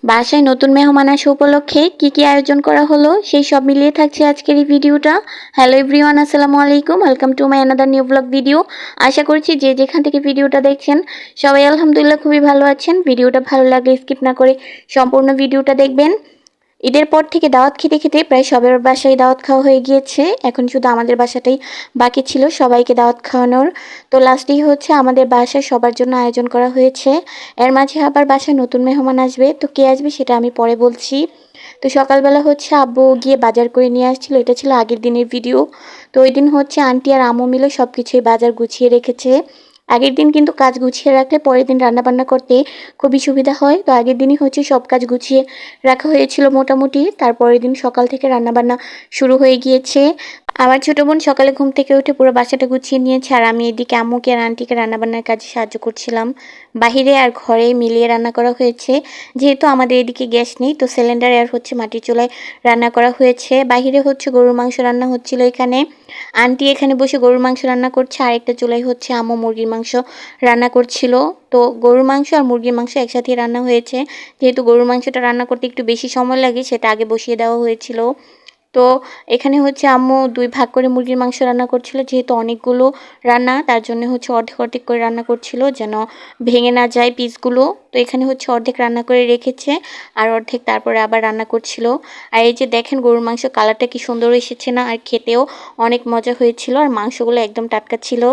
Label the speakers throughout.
Speaker 1: বাসায় নতুন মেহমান আসা উপলক্ষে কি আয়োজন করা হলো সেই সব মিলিয়ে থাকছে আজকের এই ভিডিওটা। হ্যালো এভরিওয়ান, আসসালামু আলাইকুম, welcome to my another new blog video. আশা করছি যে যেখান থেকে ভিডিওটা দেখছেন সবাই আলহামদুলিল্লাহ খুবই ভালো আছেন। ভিডিওটা ভালো লাগলে স্কিপ না করে সম্পূর্ণ ভিডিওটা দেখবেন। ঈদের পর থেকে দাওয়াত খেতে খেতে প্রায় সবার বাসায় দাওয়াত খাওয়া হয়ে গিয়েছে। এখন শুধু আমাদের বাসাটাই বাকি ছিল সবাইকে দাওয়াত খাওয়ানোর। তো লাস্টেই হচ্ছে আমাদের বাসায় সবার জন্য আয়োজন করা হয়েছে। এর মাঝে আবার বাসায় নতুন মেহমান আসবে, তো কে আসবে সেটা আমি পরে বলছি। তো সকালবেলা হচ্ছে আব্বু গিয়ে বাজার করে নিয়ে আসছিল, এটা ছিল আগের দিনের ভিডিও। তো ওই দিন হচ্ছে আন্টি আর আম্মু মিলে সব কিছুই বাজার গুছিয়ে রেখেছে। আগের দিন কিন্তু কাজ গুছিয়ে রাখলে পরের দিন রান্নাবান্না করতে খুবই সুবিধা হয়। তো আগের দিনই হচ্ছে সব কাজ গুছিয়ে রাখা হয়েছিল মোটামুটি, তারপরের দিন সকাল থেকে রান্নাবান্না শুরু হয়ে গিয়েছে। আমার ছোট বোন সকালে ঘুম থেকে উঠে পুরো বাসাটা গুছিয়ে নিয়েছে, আর আমি এদিকে আম্মুকে আর আন্টিকে রান্নাবান্নার কাজে সাহায্য করছিলাম। বাহিরে আর ঘরে মিলিয়ে রান্না করা হয়েছে, যেহেতু আমাদের এদিকে গ্যাস নেই তো সিলিন্ডার আর হচ্ছে মাটির চুলায় রান্না করা হয়েছে। বাহিরে হচ্ছে গরুর মাংস রান্না হচ্ছিল, এখানে আন্টি এখানে বসে গরুর মাংস রান্না করছে, আর একটা চুলায় হচ্ছে আম্মু মুরগির মাংস রান্না করছিল। তো গরুর মাংস আর মুরগির মাংস একসাথে রান্না হয়েছে, যেহেতু গরুর মাংসটা রান্না করতে একটু বেশি সময় লাগে সেটা আগে বসিয়ে দেওয়া হয়েছিল। তো এখানে হচ্ছে আম্মু 2 ভাগ করে মুরগির মাংস রান্না করছিল, যেহেতু অনেকগুলো রান্না তার জন্য হচ্ছে অর্ধেক অর্ধেক করে রান্না করছিল যেন ভেঙে না যায় পিসগুলো। তো এখানে হচ্ছে অর্ধেক রান্না করে রেখেছে আর অর্ধেক তারপরে আবার রান্না করছিল। আর এই যে দেখেন গরুর মাংস কালারটা কি সুন্দর এসেছে না, আর খেতেও অনেক মজা হয়েছিল, আর মাংসগুলো একদম টাটকা ছিল।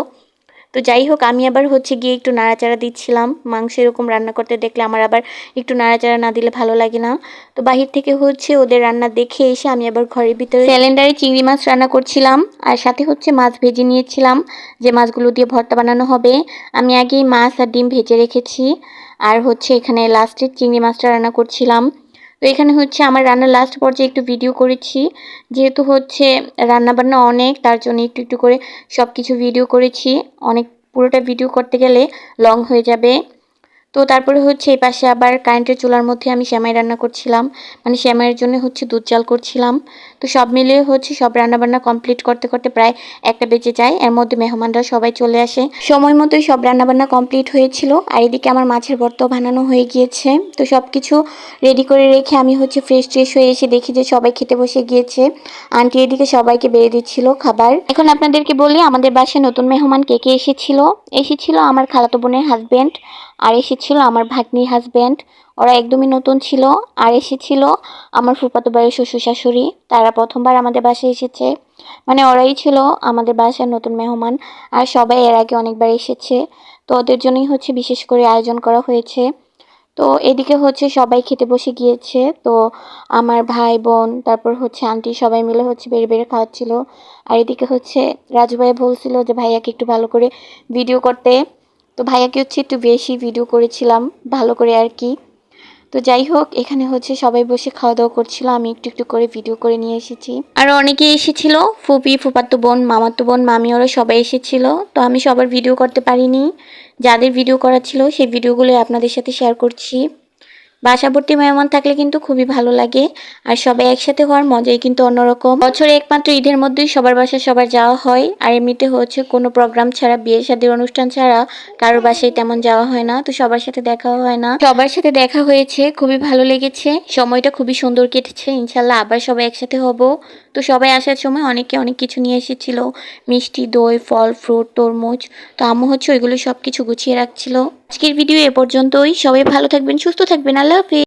Speaker 1: তো যাই হোক, আমি আবার হচ্ছে গিয়ে একটু নাড়াচাড়া দিচ্ছিলাম। মাংস এরকম রান্না করতে দেখলে আমার আবার একটু নাড়াচাড়া না দিলে ভালো লাগে না। তো বাহির থেকে হচ্ছে ওদের রান্না দেখে এসে আমি আবার ঘরের ভিতরে সিলিন্ডারে চিংড়ি মাছ রান্না করছিলাম, আর সাথে হচ্ছে মাছ ভেজে নিয়েছিলাম, যে মাছগুলো দিয়ে ভর্তা বানানো হবে। আমি আগেই মাছ আর ডিম ভেজে রেখেছি, আর হচ্ছে এখানে লাস্টে চিংড়ি মাছটা রান্না করছিলাম। তো এখানে হচ্ছে আমার রান্নার লাস্ট পর্যায়ে একটু ভিডিও করেছি, যেহেতু হচ্ছে রান্নাবান্না অনেক, তার জন্য একটু একটু করে সব কিছু ভিডিও করেছি। অনেক পুরোটা ভিডিও করতে গেলে লং হয়ে যাবে। তো তারপরে হচ্ছে এই পাশে আবার কারেন্টের চুলার মধ্যে আমি সেমাই রান্না করছিলাম, মানে সেমাইয়ের জন্য হচ্ছে দুধ জাল করছিলাম। তো সব মিলিয়ে হচ্ছে সব রান্নাবান্না কমপ্লিট করতে করতে প্রায় 1টা বেজে যায়। এর মধ্যে মেহমানরা সবাই চলে আসে, সময় মতোই সব রান্নাবান্না কমপ্লিট হয়েছিল। আর এদিকে আমার মাছের ভর্তাও বানানো হয়ে গিয়েছে। তো সব কিছু রেডি করে রেখে আমি হচ্ছে ফ্রেশ হয়ে এসে দেখি যে সবাই খেতে বসে গিয়েছে। আন্টি এদিকে সবাইকে বেড়ে দিচ্ছিল খাবার। এখন আপনাদেরকে বলি আমাদের বাসায় নতুন মেহমান কে কে এসেছিল আমার খালাতো বোনের হাজবেন্ড, আর এসেছিল আমার ভাগ্নির হাজবেন্ড, ওরা একদমই নতুন ছিল। আর এসেছিল আমার ফুফাতো ভাইয়ের শ্বশুর শাশুড়ি, তারা প্রথমবার আমাদের বাসায় এসেছে, মানে ওরাই ছিল আমাদের বাসার নতুন মেহমান। আর সবাই এর আগে অনেকবার এসেছে, তো ওদের জন্যই হচ্ছে বিশেষ করে আয়োজন করা হয়েছে। তো এদিকে হচ্ছে সবাই খেতে বসে গিয়েছে। তো আমার ভাই বোন তারপর হচ্ছে আন্টি সবাই মিলে হচ্ছে বেড়ে বেড়ে খাওয়াচ্ছিল। আর এদিকে হচ্ছে রাজু ভাই বলছিল যে ভাইয়াকে একটু ভালো করে ভিডিও করতে, তো ভাইয়াকে হচ্ছে একটু বেশি ভিডিও করেছিলাম ভালো করে আর কি। তো যাই হোক, এখানে হচ্ছে সবাই বসে খাওয়া দাওয়া করছিল, আমি একটু একটু করে ভিডিও করে নিয়ে এসেছি। আর অনেকেই এসেছিল, ফুপি, ফুফাতো বোন, মামাতো বোন, মামি, ওরা সবাই এসেছিল। তো আমি সবার ভিডিও করতে পারিনি, যাদের ভিডিও করা ছিল সেই ভিডিওগুলো আপনাদের সাথে শেয়ার করছি। বাসা ভর্তি মেহমান থাকলে কিন্তু খুবই ভালো লাগে, আর সবাই একসাথে হওয়ার মজাই কিন্তু অন্যরকম। বছরে একমাত্র ঈদের মধ্যেই সবার বাসায় সবার যাওয়া হয়, আর এমনিতে হচ্ছে কোনো প্রোগ্রাম ছাড়া, বিয়ে শাদীর অনুষ্ঠান ছাড়া কারোর বাসায় তেমন যাওয়া হয় না। তো সবার সাথে দেখাও হয় না, সবার সাথে দেখা হয়েছে, খুবই ভালো লেগেছে, সময়টা খুবই সুন্দর কেটেছে। ইনশাল্লাহ আবার সবাই একসাথে হব। তো সবাই আসার সময় অনেকে অনেক কিছু নিয়ে এসেছিল, মিষ্টি, দই, ফল, ফ্রুট, তরমুজ। তো আম্মু হচ্ছে ওইগুলো সব কিছু গুছিয়ে রাখছিল। আজকের ভিডিও এ পর্যন্তই, সবাই ভালো থাকবেন, সুস্থ থাকবেন, আল্লাহ হাফেজ।